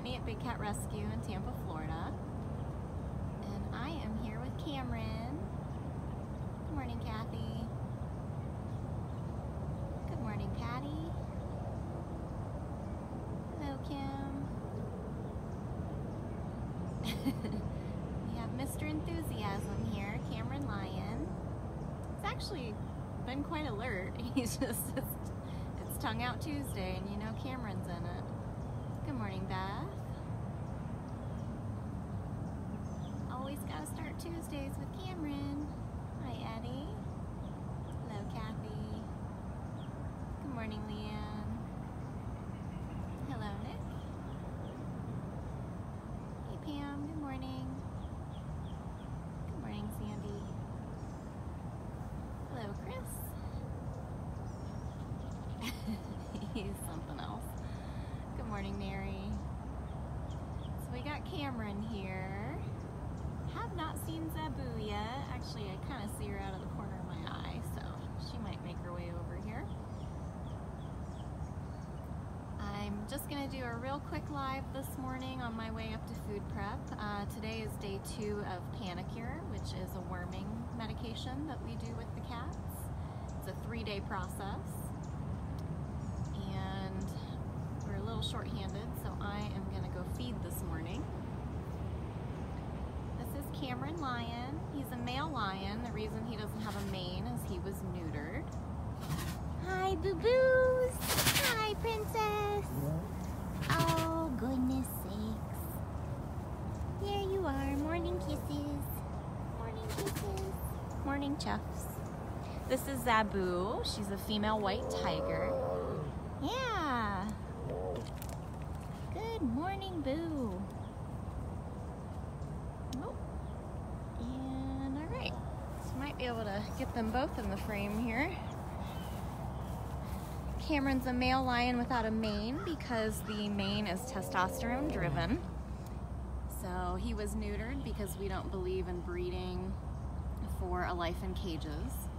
Brittany at Big Cat Rescue in Tampa, Florida. And I am here with Cameron. Good morning, Kathy. Good morning, Patty. Hello, Kim. We have Mr. Enthusiasm here, Cameron Lyon. It's actually been quite alert. He's just, it's Tongue Out Tuesday, and you know Cameron's in it. Good morning, Beth. Always gotta start Tuesdays with Cameron. Hi, Eddie. Hello, Kathy. Good morning, Leanne. Hello, Nick. Hey, Pam. Good morning. Good morning, Sandy. Hello, Chris. He's something else. Good morning, Mary. So we got Cameron here. Have not seen Zabu yet. Actually, I kind of see her out of the corner of my eye, so she might make her way over here. I'm just gonna do a real quick live this morning on my way up to food prep. Today is day 2 of Panicure, which is a worming medication that we do with the cats. It's a 3-day process. And we're a little short-handed, so I am gonna go feed this morning. This is Cameron Lyon. He's a male lion. The reason he doesn't have a mane is he was neutered. Hi, boo-boos. Hi, princess. Oh, goodness sakes. There you are. Morning kisses. Morning kisses. Morning chuffs. This is Zabu. She's a female white tiger. Yeah. Good morning, Boo. Oh. And all right. So might be able to get them both in the frame here. Cameron's a male lion without a mane because the mane is testosterone driven. So he was neutered because we don't believe in breeding for a life in cages.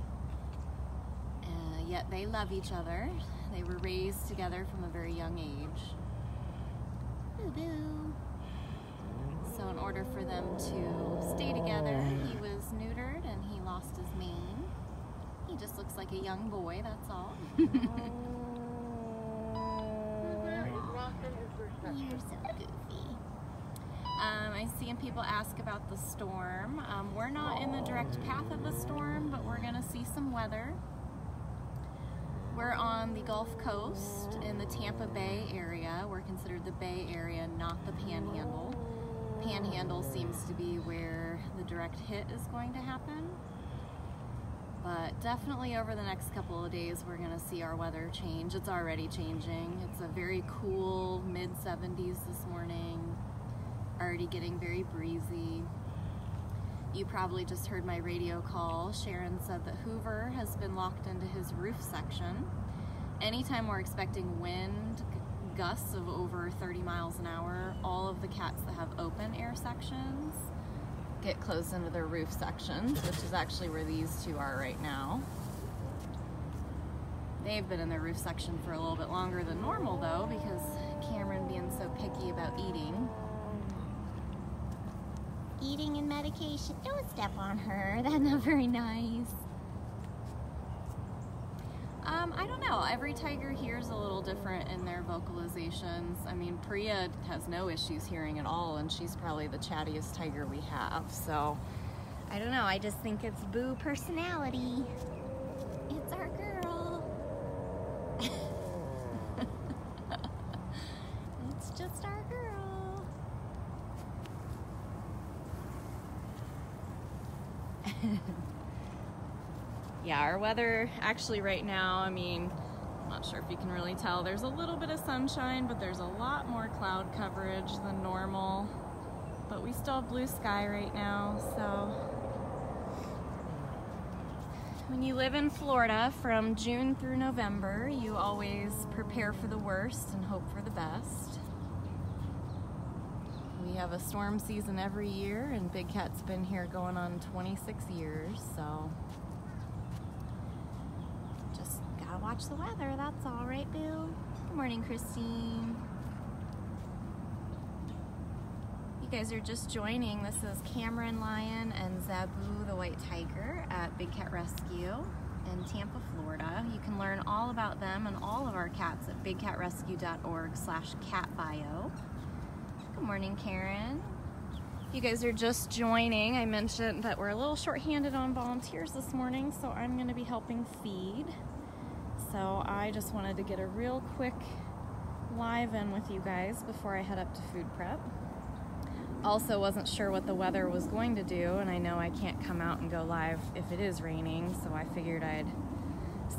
Yet they love each other. They were raised together from a very young age. Boo-boo. So in order for them to stay together, he was neutered and he lost his mane. He just looks like a young boy, that's all. You're so goofy. I see people ask about the storm. We're not in the direct path of the storm, but we're gonna see some weather. We're on the Gulf Coast in the Tampa Bay area. We're considered the Bay Area, not the Panhandle. Panhandle seems to be where the direct hit is going to happen. But definitely over the next couple of days, we're gonna see our weather change. It's already changing. It's a very cool mid-70s this morning. Already getting very breezy. You probably just heard my radio call. Sharon said that Hoover has been locked into his roof section. Anytime we're expecting wind gusts of over 30 miles an hour, all of the cats that have open air sections get closed into their roof sections, which is actually where these two are right now. They've been in their roof section for a little bit longer than normal though, because Cameron being so picky about eating. Eating and medication. Don't step on her. That's not very nice. I don't know. Every tiger hears a little different in their vocalizations. I mean, Priya has no issues hearing at all, and she's probably the chattiest tiger we have. So, I don't know. I just think it's Boo personality. It's our girl. It's just our girl. Yeah, our weather actually right now, I mean, I'm not sure if you can really tell, there's a little bit of sunshine, but there's a lot more cloud coverage than normal. But we still have blue sky right now, so. When you live in Florida from June through November, you always prepare for the worst and hope for the best. We have a storm season every year, and Big Cat's been here going on 26 years, so just gotta watch the weather, that's all. Right, Boo? Good morning, Christine. You guys are just joining. This is Cameron Lion and Zabu the White Tiger at Big Cat Rescue in Tampa, Florida. You can learn all about them and all of our cats at bigcatrescue.org/catbio. Good morning, Karen. You guys are just joining. I mentioned that we're a little short-handed on volunteers this morning, so I'm going to be helping feed. So I just wanted to get a real quick live in with you guys before I head up to food prep. Also wasn't sure what the weather was going to do, and I know I can't come out and go live if it is raining, so I figured I'd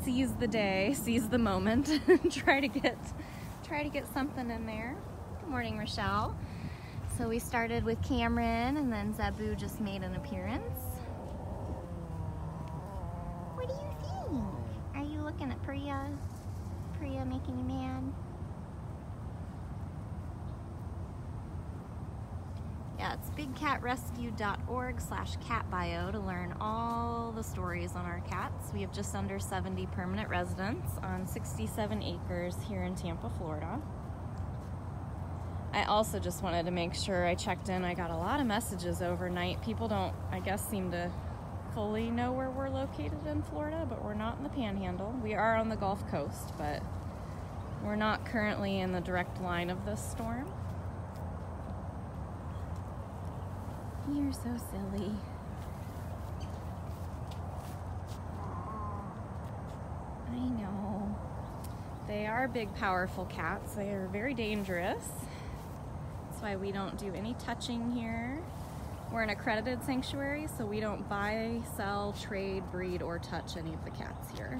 seize the day, seize the moment, and try to get something in there. Good morning, Rochelle. So we started with Cameron, and then Zabu just made an appearance. What do you think? Are you looking at Priya? Priya making you mad? Yeah, it's bigcatrescue.org/catbio to learn all the stories on our cats. We have just under 70 permanent residents on 67 acres here in Tampa, Florida. I also just wanted to make sure I checked in. I got a lot of messages overnight. People don't, I guess, seem to fully know where we're located in Florida, but we're not in the Panhandle. We are on the Gulf Coast, but we're not currently in the direct line of this storm. You're so silly. I know. They are big, powerful cats. They are very dangerous. That's why we don't do any touching here. We're an accredited sanctuary, so we don't buy, sell, trade, breed, or touch any of the cats here.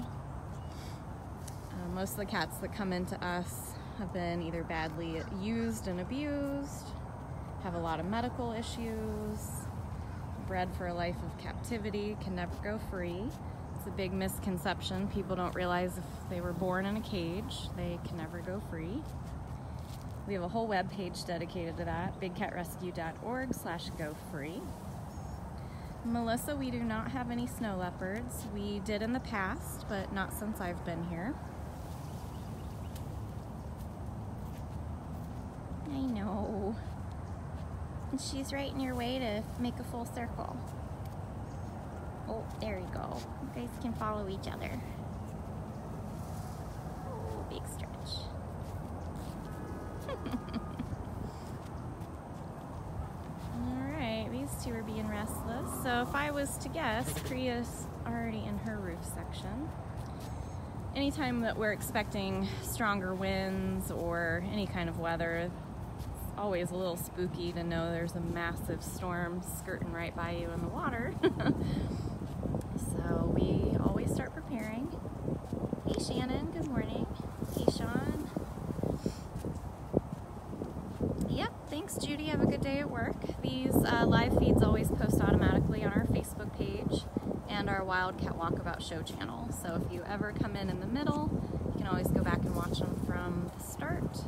Most of the cats that come into us have been either badly used and abused, have a lot of medical issues, bred for a life of captivity, can never go free. It's a big misconception. People don't realize if they were born in a cage, they can never go free. We have a whole web page dedicated to that, bigcatrescue.org/go-free. Melissa, we do not have any snow leopards. We did in the past, but not since I've been here. I know. And she's right in your way to make a full circle. Oh, there you go. You guys can follow each other. Oh, big stretch. Alright, these two are being restless. So if I was to guess, Priya's already in her roof section. Anytime that we're expecting stronger winds or any kind of weather, always a little spooky to know there's a massive storm skirting right by you in the water. So we always start preparing. Hey Shannon, good morning. Hey Sean. Yep, thanks Judy, have a good day at work. These live feeds always post automatically on our Facebook page and our Wildcat Walkabout Show channel. So if you ever come in the middle, you can always go back and watch them from the start.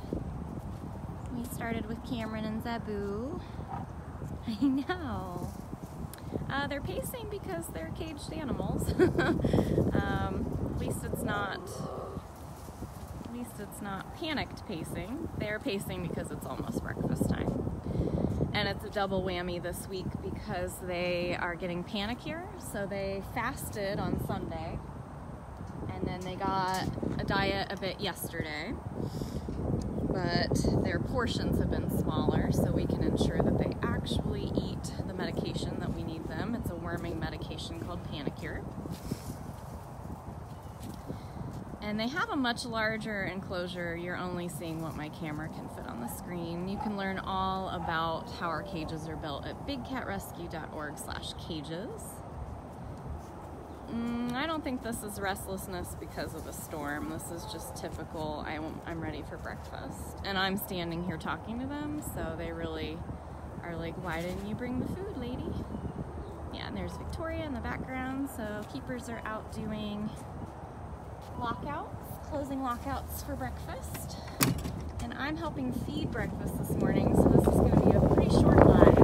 We started with Cameron and Zabu. I know. They're pacing because they're caged animals. At least it's not panicked pacing. They're pacing because it's almost breakfast time. And it's a double whammy this week because they are getting panickier. So they fasted on Sunday, and then they got a diet a bit yesterday. But their portions have been smaller, so we can ensure that they actually eat the medication that we need them. It's a worming medication called Panicure. And they have a much larger enclosure. You're only seeing what my camera can fit on the screen. You can learn all about how our cages are built at bigcatrescue.org/cages. I don't think this is restlessness because of the storm. This is just typical, I'm ready for breakfast. And I'm standing here talking to them, so they really are like, why didn't you bring the food, lady? Yeah, and there's Victoria in the background, so keepers are out doing lockouts, closing lockouts for breakfast. And I'm helping feed breakfast this morning, so this is going to be a pretty short live.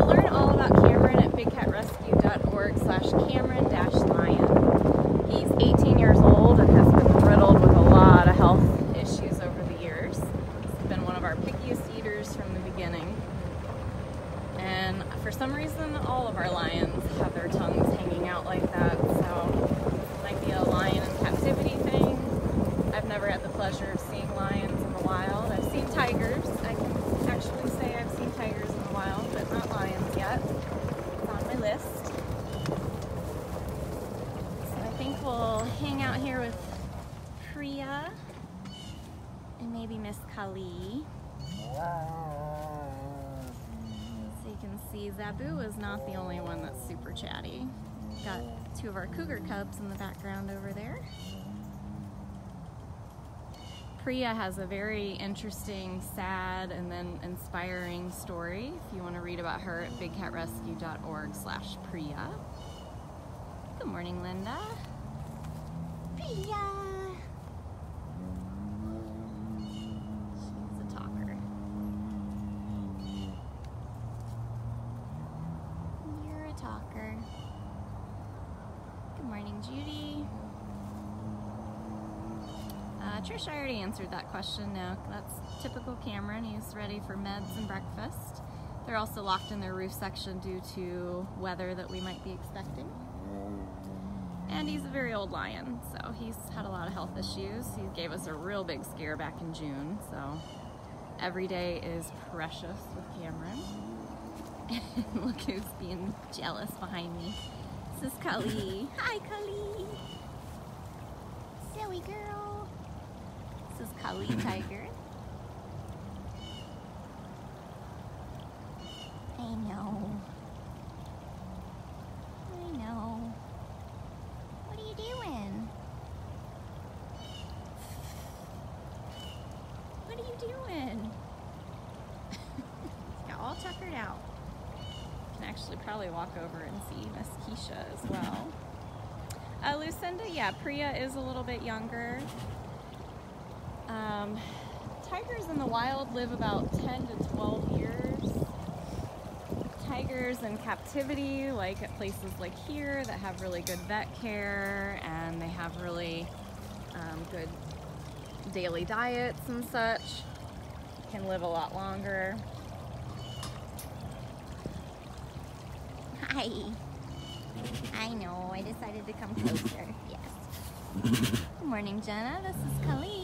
Learn all about Cameron at bigcatrescue.org/Cameron-Lion. He's 18 years old and has been riddled with a lot of health issues over the years. He's been one our pickiest eaters from the beginning. And for some reason, all of our lions have their tongues hanging out like that, so it might be a lion in captivity thing. I've never had the pleasure of seeing lions in the wild. I've seen tigers. I can actually say I've seen tigers in the wild, but not lions yet. It's on my list. So I think we'll hang out here with Priya and maybe Miss Kali. So you can see Zabu is not the only one that's super chatty. Got two of our cougar cubs in the background over there. Priya has a very interesting, sad, and then inspiring story. If you want to read about her at bigcatrescue.org/Priya. Good morning, Linda. Priya. She's a talker. You're a talker. Good morning, Judy. Trish, I already answered that question. No, that's typical Cameron. He's ready for meds and breakfast. They're also locked in their roof section due to weather that we might be expecting. And he's a very old lion, so he's had a lot of health issues. He gave us a real big scare back in June, so every day is precious with Cameron. Look who's being jealous behind me. This is Kali. Hi, Kali. Silly girl. This is Kali Tiger. I know. I know. What are you doing? What are you doing? Got all tuckered out. Can actually probably walk over and see Miss Keisha as well. Lucinda, yeah, Priya is a little bit younger. Tigers in the wild live about 10 to 12 years. Tigers in captivity, like at places like here that have really good vet care and they have really good daily diets and such, can live a lot longer. Hi. I know, I decided to come closer. Yes. Good morning, Jenna. This is Kali.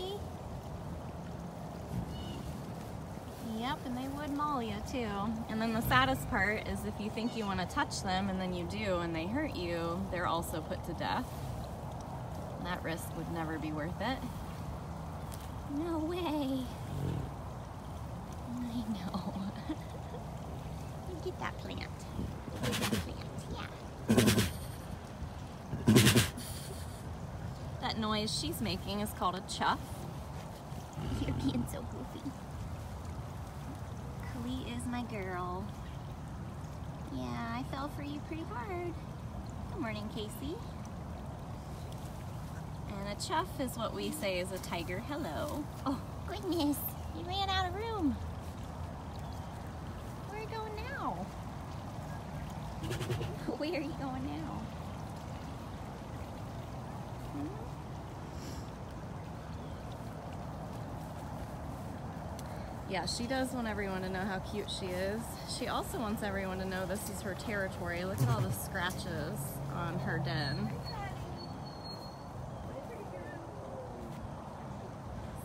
Yep, and they would maul you too. And then the saddest part is if you think you want to touch them and then you do and they hurt you, they're also put to death. And that risk would never be worth it. No way. I know. Get that plant. Get that plant, yeah. That noise she's making is called a chuff. You're being so goofy. Kali is my girl. Yeah, I fell for you pretty hard. Good morning, Casey. And a chuff is what we say is a tiger. Hello. Oh, goodness. You ran out of room. Where are you going now? Where are you going now? Yeah, she does want everyone to know how cute she is. She also wants everyone to know this is her territory. Look at all the scratches on her den.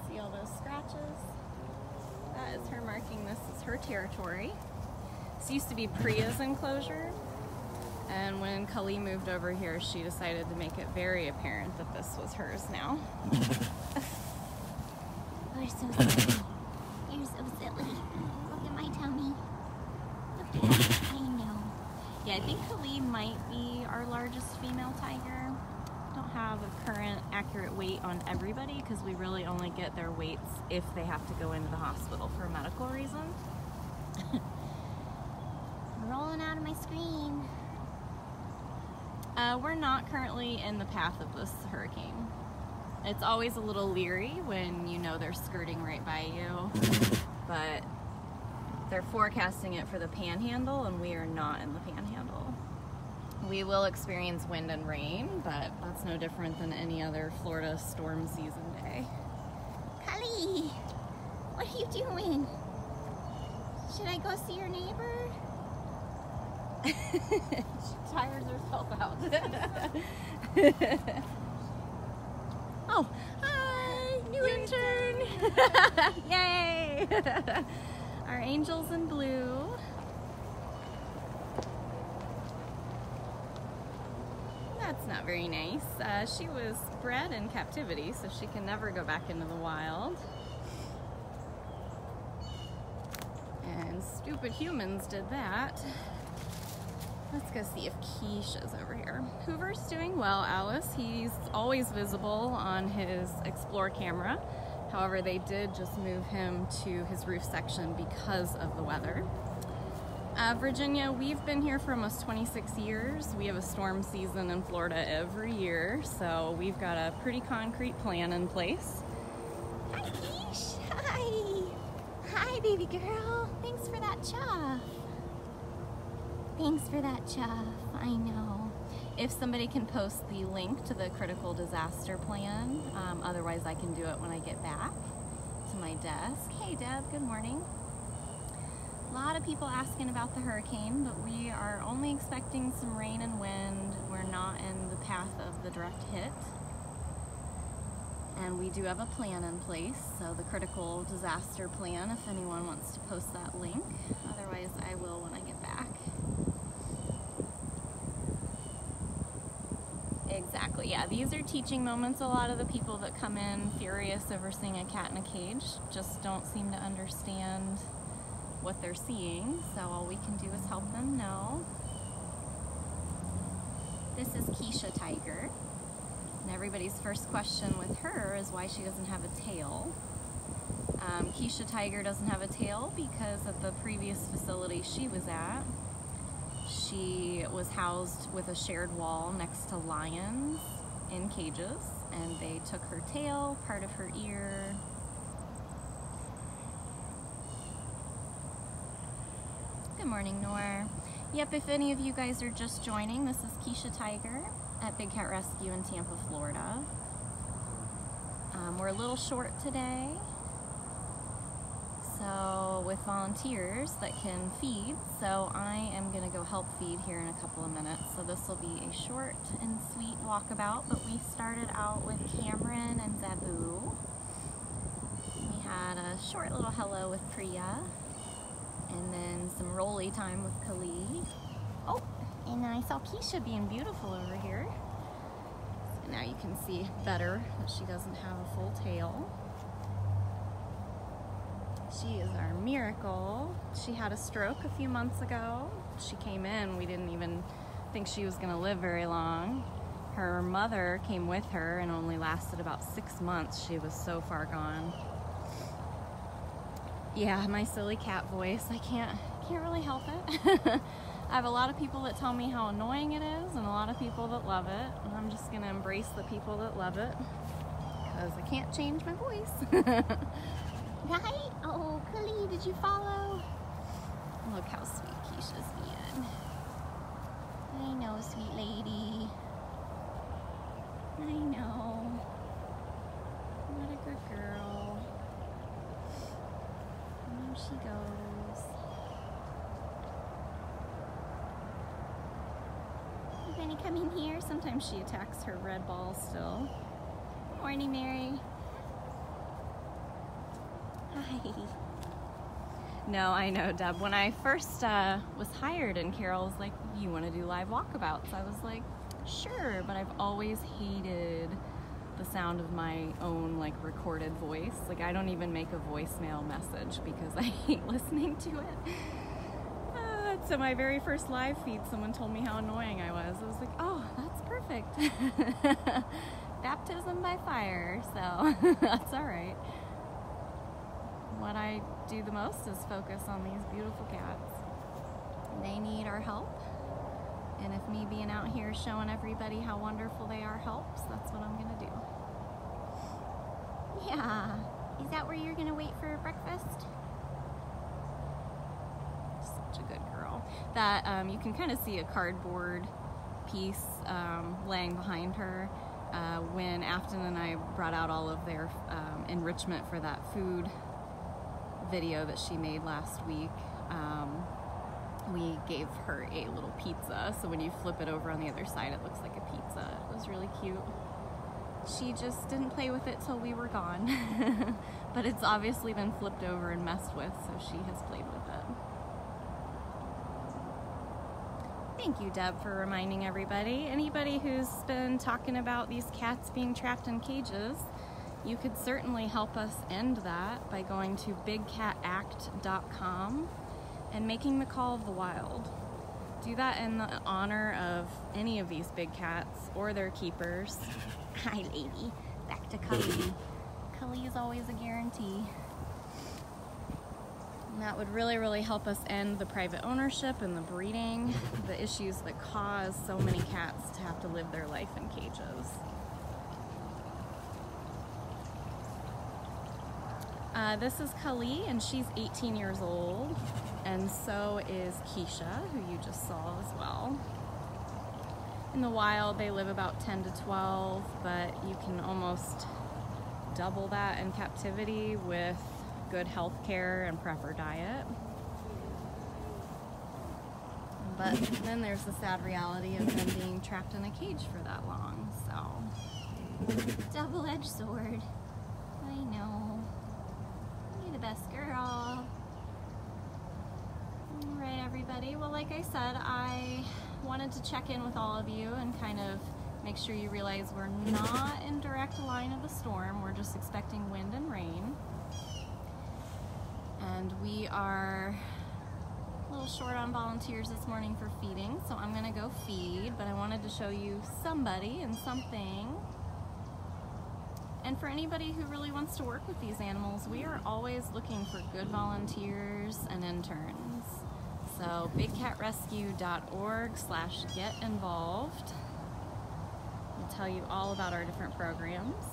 See all those scratches? That is her marking this is her territory. This used to be Priya's enclosure, and when Kali moved over here, she decided to make it very apparent that this was hers now. Oh, you're so silly. You're so silly. Look at my tummy. Look at that. I know. Yeah, I think Kali might be our largest female tiger. Don't have a current accurate weight on everybody because we really only get their weights if they have to go into the hospital for a medical reason. Rolling out of my screen. We're not currently in the path of this hurricane. It's always a little leery when you know they're skirting right by you, but they're forecasting it for the panhandle and we are not in the panhandle. We will experience wind and rain, but that's no different than any other Florida storm season day. Kali! What are you doing? Should I go see your neighbor? She tires herself out. Oh, hi, new intern. Yay. Our angels in blue. That's not very nice. She was bred in captivity, so she can never go back into the wild. And stupid humans did that. Let's go see if Keisha's over here. Hoover's doing well, Alice. He's always visible on his Explore camera. However, they did just move him to his roof section because of the weather. Virginia, we've been here for almost 26 years. We have a storm season in Florida every year, so we've got a pretty concrete plan in place. Hi, Keish. Hi. Hi, baby girl. Thanks for that chuff. Thanks for that chuff. I know. If somebody can post the link to the critical disaster plan, otherwise I can do it when I get back to my desk. Hey, Deb. Good morning. A lot of people asking about the hurricane, but we are only expecting some rain and wind. We're not in the path of the direct hit. And we do have a plan in place, so the critical disaster plan, if anyone wants to post that link. Otherwise, I will when I get back. Exactly, yeah, these are teaching moments. A lot of the people that come in furious over seeing a cat in a cage just don't seem to understand what they're seeing, so all we can do is help them know. This is Keisha Tiger, and everybody's first question with her is why she doesn't have a tail. Keisha Tiger doesn't have a tail because at the previous facility she was at, she was housed with a shared wall next to lions in cages, and they took her tail, part of her ear. Good morning, Nor. Yep, if any of you guys are just joining, this is Keisha Tiger at Big Cat Rescue in Tampa, Florida. We're a little short today, so with volunteers that can feed, so I am going to go help feed here in a couple of minutes. So this will be a short and sweet walkabout, but we started out with Cameron and Zabu. We had a short little hello with Priya, and then some rolly time with Khalid. Oh, and I saw Keisha being beautiful over here. So now you can see better that she doesn't have a full tail. She is our miracle. She had a stroke a few months ago. She came in, we didn't even think she was gonna live very long. Her mother came with her and only lasted about 6 months. She was so far gone. Yeah, my silly cat voice, I can't really help it. I have a lot of people that tell me how annoying it is and a lot of people that love it. And I'm just gonna embrace the people that love it because I can't change my voice. Right? Oh, Khalid, did you follow? Look how sweet Keisha's being. I know, sweet lady. I know. What a good girl. And there she goes. Is Benny coming here? Sometimes she attacks her red ball still. Morning, Mary. Hi. No, I know, Deb. When I first was hired and Carol was like, you want to do live walkabouts? I was like, sure, but I've always hated the sound of my own like recorded voice. Like I don't even make a voicemail message because I hate listening to it. So my very first live feed, someone told me how annoying I was. I was like, oh, that's perfect. Baptism by fire, so that's all right. What I do the most is focus on these beautiful cats. They need our help. And if me being out here showing everybody how wonderful they are helps, that's what I'm gonna do. Yeah. Is that where you're gonna wait for breakfast? Such a good girl. That, you can kind of see a cardboard piece laying behind her. When Afton and I brought out all of their enrichment for that food video that she made last week, we gave her a little pizza, so when you flip it over on the other side it looks like a pizza. It was really cute. She just didn't play with it till we were gone. But it's obviously been flipped over and messed with, so she has played with it. Thank you, Deb, for reminding everybody. Anybody who's been talking about these cats being trapped in cages, you could certainly help us end that by going to bigcatact.com and making the call of the wild. Do that in the honor of any of these big cats or their keepers. Hi, lady. Back to Cully. Cully is always a guarantee. And that would really, really help us end the private ownership and the breeding, the issues that cause so many cats to have to live their life in cages. This is Kali, and she's 18 years old, and so is Keisha, who you just saw as well. In the wild, they live about 10 to 12, but you can almost double that in captivity with good health care and proper diet. But then there's the sad reality of them being trapped in a cage for that long, so. Double-edged sword. I know. You're the best girl. Alright, everybody. Well, like I said, I wanted to check in with all of you and kind of make sure you realize we're not in direct line of the storm. We're just expecting wind and rain. And we are a little short on volunteers this morning for feeding, so I'm gonna go feed, but I wanted to show you somebody and something. And for anybody who really wants to work with these animals, we are always looking for good volunteers and interns. So bigcatrescue.org/get-involved will tell you all about our different programs.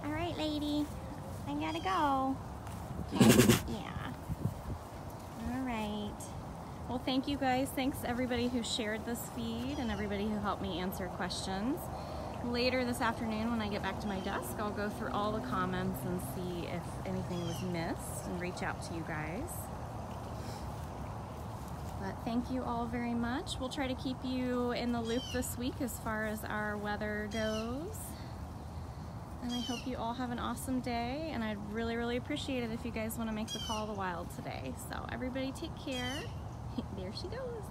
All right, lady, I gotta go. Okay. Yeah. All right. Well, thank you guys. Thanks everybody who shared this feed and everybody who helped me answer questions. Later this afternoon when I get back to my desk, I'll go through all the comments and see if anything was missed and reach out to you guys. But thank you all very much. We'll try to keep you in the loop this week as far as our weather goes. And I hope you all have an awesome day, and I'd really, really appreciate it if you guys want to make the call of the wild today. So everybody take care. There she goes.